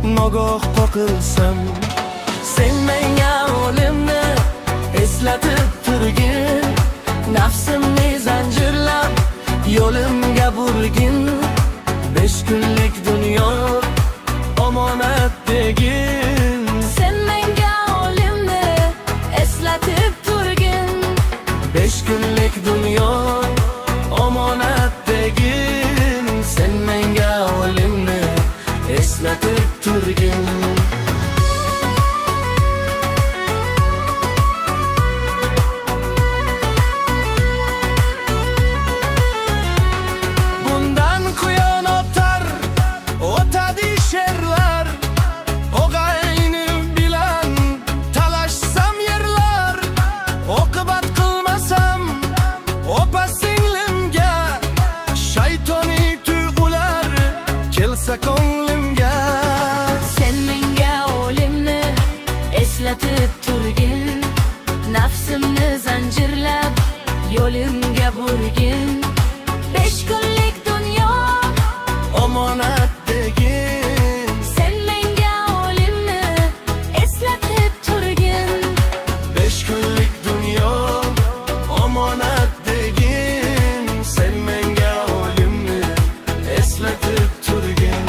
nogoh qoqilsam. Sen menga o'limni eslatib turgin, nafsimni zanjirlab yo'limga burgin. 5 kunlik dunyo omonat degin. Sen menga o'limni eslatib turgin, 5 kunlik dunyo omonat degin. Sen menga o'limni eslatib turgin. Bundan quyon o'tadi sherlar, o'g'ayni bilan talashsam yerlar. Oqibat qilmasam opa singlimga, shaytoniy tuyg'ular kelsa ko'nglimga. sen menga o'limni eslatib turgin, nafsimni zanjirlab yo'limga burgin. 5 kunlik dunyo Omonat degin. sen menga o'limni eslatib turgin, 5 kunlik dunyo omonat degin. Sen menga o'limni eslatib turgin.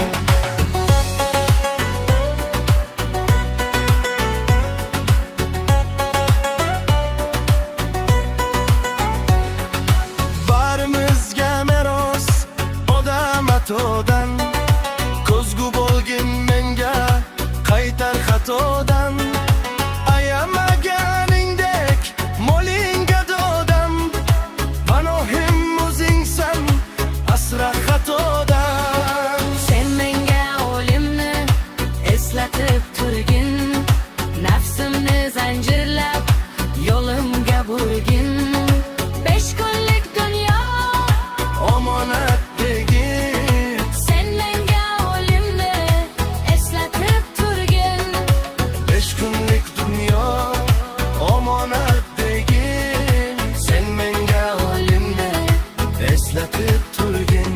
Barimizga meros odam atodan, ko'zgu bo'lgin menga qaytar xatodan. Ayamaganingdek mo'linga dodam, panohim o'zingsan asra xatodan. sen menga o'limni eslatib turgin, nafsimni zanjirlab yo'limga burgin. 5 kunlik dunyo Omonat degin. sen menga o'limni eslatib turgin, 5 kunlik dunyo omonat degin. Sen menga o'limni eslatib turgin.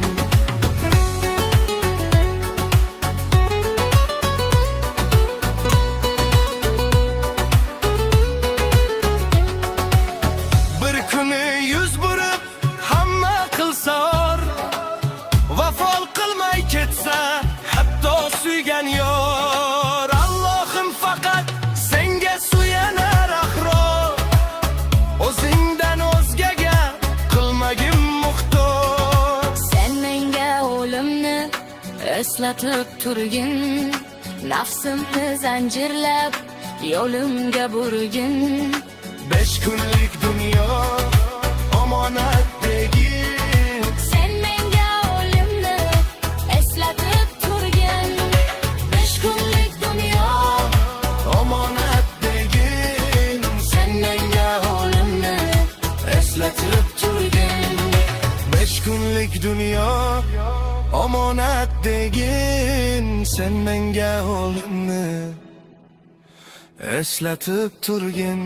Bir kuni yuz burib hamma qilsa or, vafo qilmay ketsa hatto suygan yor. Allohim faqat senga suyanar ahro, o'zingdan o'zgaga qilmagin muhtoj. sen menga o'limni eslatib turgin, nafsimni zanjirlab yo'limga burgin. 5 kunlik dunyo omonat degin. sen menga o'limni eslatib turgin, 5 kunlik dunyo Omonat degin. Sen menga o'limni eslatib turgin. 5 kunlik dunyo omonat degin. Sen menga o'limni eslatib turgin.